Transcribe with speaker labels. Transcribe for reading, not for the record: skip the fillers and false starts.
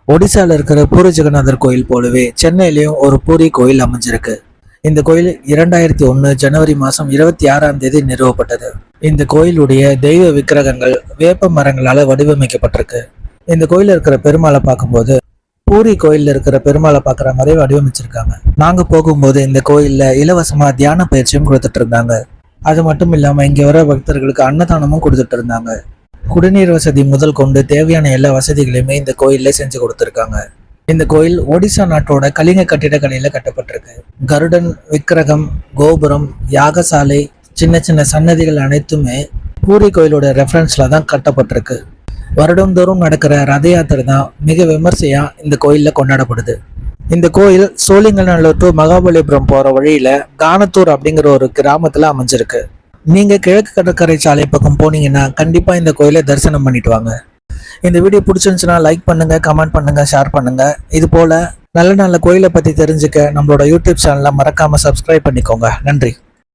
Speaker 1: ஒடிசால இருக்கிற பூரி ஜெகநாதர் கோயில் போலவே சென்னையிலயும் ஒரு பூரி கோயில் அமைஞ்சிருக்கு. இந்த கோயில் 2001 ஜனவரி மாதம் 26ஆம் தேதி நிறுவப்பட்டது. இந்த கோயிலுடைய தெய்வ விக்கிரகங்கள் வேப்ப மரங்களால வடிவமைக்கப்பட்டிருக்கு. இந்த கோயில இருக்கிற பெருமாளை பார்க்கும்போது பூரி கோயில்ல இருக்கிற பெருமாளை பார்க்குற மாதிரி வடிவமைச்சிருக்காங்க. நாங்க போகும்போது இந்த கோயில்ல இலவசமா தியான பயிற்சியும் கொடுத்துட்டு இருந்தாங்க. அது மட்டும் இல்லாம இங்க வர பக்தர்களுக்கு அன்னதானமும் கொடுத்துட்டு இருந்தாங்க. குடிநீர் வசதி முதல் கொண்டு தேவையான எல்லா வசதிகளையுமே இந்த கோயில்ல செஞ்சு கொடுத்துருக்காங்க. இந்த கோயில் ஒடிசா நாட்டோட கலிங்க கட்டிடக்கலையில கட்டப்பட்டிருக்கு. கருடன் விக்கிரகம், கோபுரம், யாகசாலை, சின்ன சின்ன சன்னதிகள் அனைத்துமே பூரி கோயிலோட ரெஃபரன்ஸ்ல தான் கட்டப்பட்டிருக்கு. வருடந்தோறும் நடக்கிற ரத யாத்திரை தான் மிக விமர்சையா இந்த கோயில்ல கொண்டாடப்படுது. இந்த கோயில் சோழிங்கநல்லூர் டு மகாபலிபுரம் போற வழியில கானத்தூர் அப்படிங்கிற ஒரு கிராமத்துல அமைஞ்சிருக்கு. நீங்க கிழக்கு கடற்கரை சாலை பக்கம் போனீங்கன்னா கண்டிப்பா இந்த கோயிலை தரிசனம் பண்ணிட்டு வாங்க. இந்த வீடியோ பிடிச்சிருந்துச்சுன்னா லைக் பண்ணுங்க, கமெண்ட் பண்ணுங்க, ஷேர் பண்ணுங்க. இது போல நல்ல நல்ல கோயிலை பத்தி தெரிஞ்சுக்க நம்மளோட யூடியூப் சேனலை மறக்காம சப்ஸ்கிரைப் பண்ணிக்கோங்க. நன்றி.